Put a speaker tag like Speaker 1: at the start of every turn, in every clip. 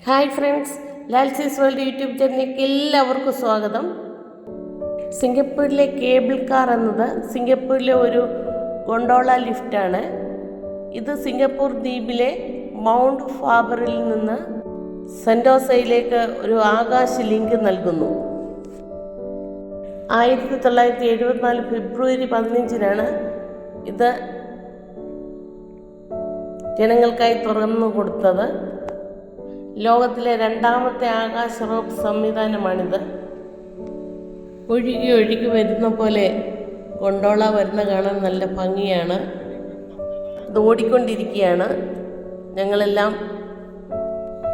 Speaker 1: Hi friends, ലാൽസീസ് world YouTube ചാനലിലേക്ക് എല്ലാവർക്കും സ്വാഗതം. സിംഗപ്പൂരിലെ കേബിൾ കാർ എന്നത് സിംഗപ്പൂരിലെ ഒരു ഗൊണ്ടോള ലിഫ്റ്റാണ്. ഇത് സിംഗപ്പൂർ ദ്വീപിലെ മൗണ്ട് ഫാബറിൽ നിന്ന് സെൻറ്റോസയിലേക്ക് ഒരു ആകാശ ലിങ്ക് നൽകുന്നു. 1974 ഫെബ്രുവരി 15 ഇത് ജനങ്ങൾക്കായി തുറന്നു കൊടുത്തത്. ലോകത്തിലെ രണ്ടാമത്തെ ആകാശ റോപ്പ് സംവിധാനമാണിത്. ഒഴുകി ഒഴുകി വരുന്ന പോലെ ഗൊണ്ടോള വരുന്ന കാണാൻ നല്ല ഭംഗിയാണ്. ഇത് ഓടിക്കൊണ്ടിരിക്കുകയാണ്. ഞങ്ങളെല്ലാം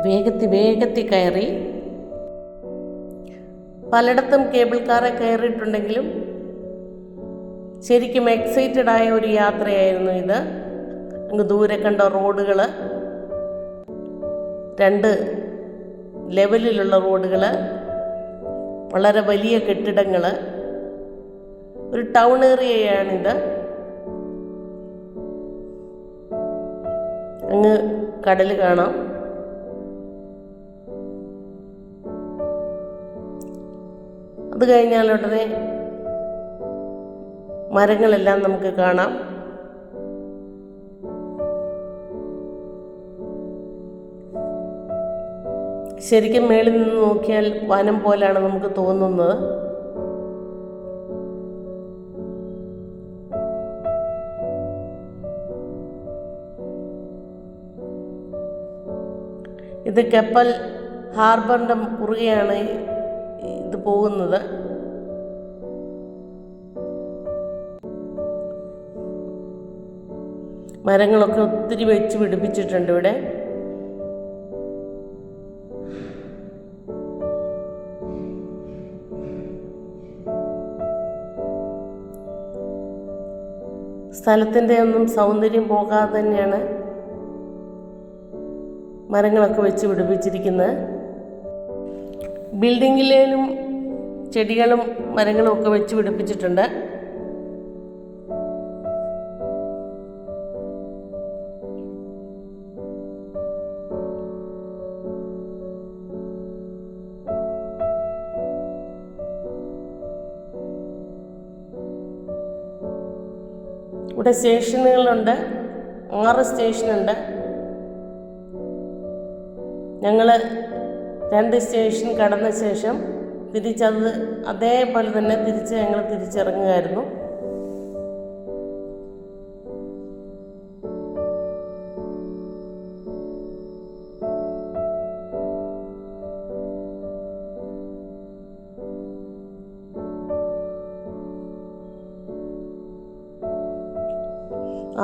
Speaker 1: വേഗത്തിൽ കയറി. പലയിടത്തും കേബിൾ കാറെ കയറിയിട്ടുണ്ടെങ്കിലും ശരിക്കും എക്സൈറ്റഡ് ആയ ഒരു യാത്രയായിരുന്നു ഇത്. അങ്ങ് ദൂരെ കണ്ട റോഡുകൾ, 2 ലെവലിലുള്ള റോഡുകൾ, വളരെ വലിയ കെട്ടിടങ്ങൾ, ഒരു ടൗൺ ഏരിയയാണിത്. അങ്ങ് കടൽ കാണാം. അത് കഴിഞ്ഞാൽ ഉടനെ മരങ്ങളെല്ലാം നമുക്ക് കാണാം. ശരിക്കും മേളിൽ നിന്ന് നോക്കിയാൽ വനം പോലാണ് നമുക്ക് തോന്നുന്നത്. ഇത് കപ്പൽ ഹാർബറിൻ്റെ കുറുകെയാണ് ഇത് പോകുന്നത്. മരങ്ങളൊക്കെ ഒത്തിരി വെച്ച് പിടിപ്പിച്ചിട്ടുണ്ട് ഇവിടെ. സ്ഥലത്തിൻ്റെ ഒന്നും സൗന്ദര്യം പോകാതെ തന്നെയാണ് മരങ്ങളൊക്കെ വെച്ച് പിടിപ്പിച്ചിരിക്കുന്നത്. ബിൽഡിങ്ങിലും ചെടികളും മരങ്ങളും ഒക്കെ വെച്ച് പിടിപ്പിച്ചിട്ടുണ്ട്. ഇവിടെ സ്റ്റേഷനുകളുണ്ട്, 6 സ്റ്റേഷനുണ്ട്. ഞങ്ങൾ 2 സ്റ്റേഷൻ കടന്ന ശേഷം തിരിച്ചത് അതേപോലെ തന്നെ ഞങ്ങൾ തിരിച്ചിറങ്ങുകയായിരുന്നു.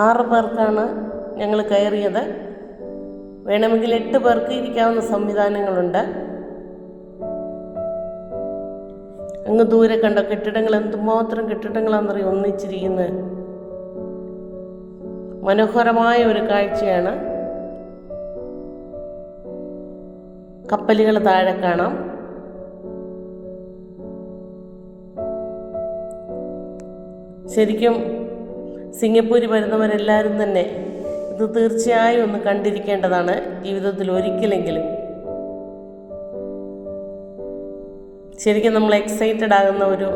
Speaker 1: ആറ് പേർക്കാണ് ഞങ്ങൾ കയറിയത്. വേണമെങ്കിൽ 8 പേർക്ക് ഇരിക്കാവുന്ന സംവിധാനങ്ങളുണ്ട്. അങ്ങ് ദൂരെ കണ്ട കെട്ടിടങ്ങൾ, എന്തുമാത്രം കെട്ടിടങ്ങളാണെന്നറിയും ഒന്നിച്ചിരിക്കുന്നത്. മനോഹരമായ ഒരു കാഴ്ചയാണ്. കപ്പലുകൾ താഴെ കാണാം. ശരിക്കും സിംഗപ്പൂരിൽ വരുന്നവരെല്ലാവരും തന്നെ ഇത് തീർച്ചയായും ഒന്ന് കണ്ടിരിക്കേണ്ടതാണ്, ജീവിതത്തിൽ ഒരിക്കലെങ്കിലും. ശരിക്കും നമ്മൾ എക്സൈറ്റഡ് ആകുന്ന ഒരു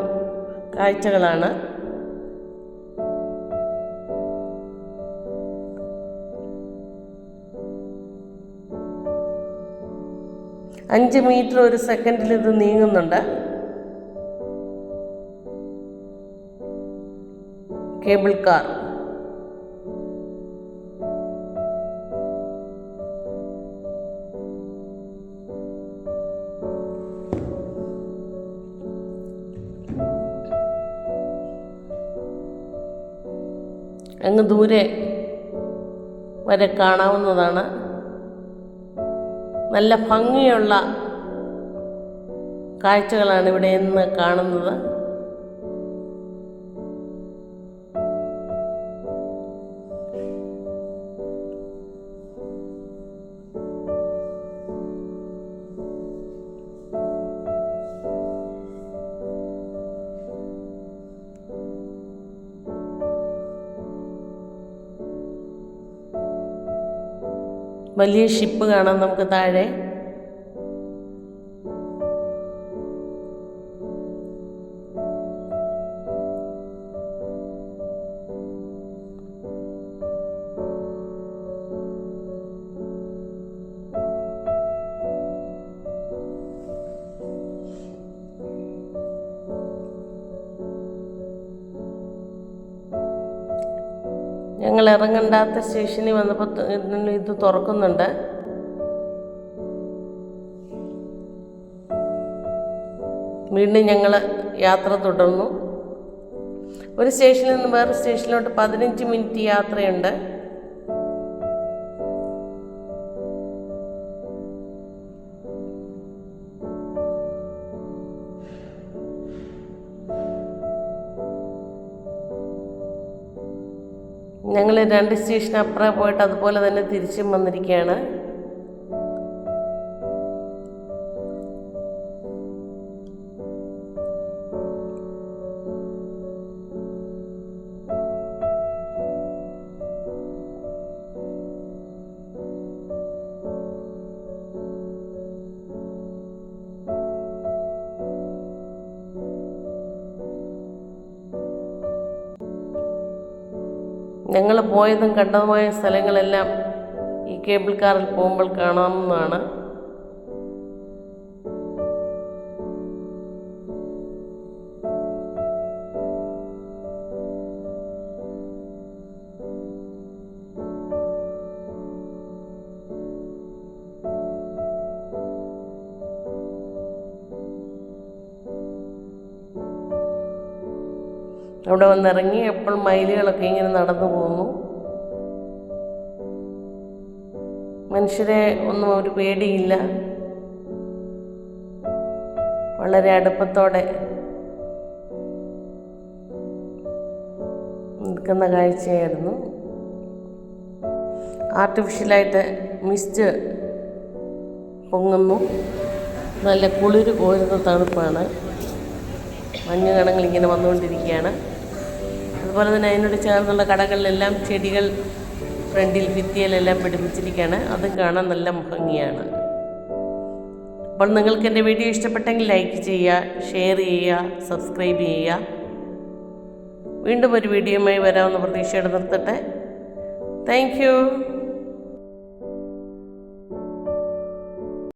Speaker 1: കാഴ്ചകളാണ്. അഞ്ച് മീറ്റർ ഒരു സെക്കൻഡിൽ ഇത് നീങ്ങുന്നുണ്ട്. Cable car. അങ്ങ് ദൂരെ വരെ കാണാവുന്നതാണ്. നല്ല ഭംഗിയുള്ള കാഴ്ചകളാണ് ഇവിടെ നിന്ന് കാണുന്നത്. വലിയ ഷിപ്പ് കാണാം നമുക്ക് താഴെ. ഇറങ്ങണ്ടാത്ത സ്റ്റേഷനിൽ വന്നപ്പോൾ ഇത് തുറക്കുന്നുണ്ട്. വീണ്ടും ഞങ്ങൾ യാത്ര തുടർന്നു. ഒരു സ്റ്റേഷനിൽ നിന്ന് വേറെ സ്റ്റേഷനിലോട്ട് 15 മിനിറ്റ് യാത്രയുണ്ട്. ഞങ്ങൾ 2 സ്റ്റേഷൻ അപ്പുറം പോയിട്ട് അതുപോലെ തന്നെ തിരിച്ചും വന്നിരിക്കുകയാണ്. ഞങ്ങൾ പോയതും കണ്ടതുമായ സ്ഥലങ്ങളെല്ലാം ഈ കേബിൾ കാറിൽ പോകുമ്പോൾ കാണാവുന്നതാണ്. അവിടെ വന്നിറങ്ങി അപ്പോൾ മയിലുകളൊക്കെ ഇങ്ങനെ നടന്നു പോകുന്നു. മനുഷ്യരെ ഒന്നും ഒരു പേടിയില്ല, വളരെ അടുപ്പത്തോടെ നിൽക്കുന്ന കാഴ്ചയായിരുന്നു. ആർട്ടിഫിഷ്യലായിട്ട് മിസ്റ്റ് പൊങ്ങുന്നു. നല്ല കുളിര് കോരുന്ന തണുപ്പാണ്. മഞ്ഞുകണങ്ങൾ ഇങ്ങനെ വന്നുകൊണ്ടിരിക്കുകയാണ്. അതുപോലെ തന്നെ അതിനോട് ചേർന്നുള്ള കടകളിലെല്ലാം ചെടികൾ ഫ്രണ്ടിൽ ഭിത്തിയിലെല്ലാം പിടിപ്പിച്ചിരിക്കുകയാണ്. അതും കാണാൻ നല്ല ഭംഗിയാണ്. അപ്പോൾ നിങ്ങൾക്ക് എൻ്റെ വീഡിയോ ഇഷ്ടപ്പെട്ടെങ്കിൽ ലൈക്ക് ചെയ്യുക, ഷെയർ ചെയ്യുക, സബ്സ്ക്രൈബ് ചെയ്യുക. വീണ്ടും ഒരു വീഡിയോയുമായി വരാമെന്ന പ്രതീക്ഷയോടെ നിർത്തട്ടെ. Thank you.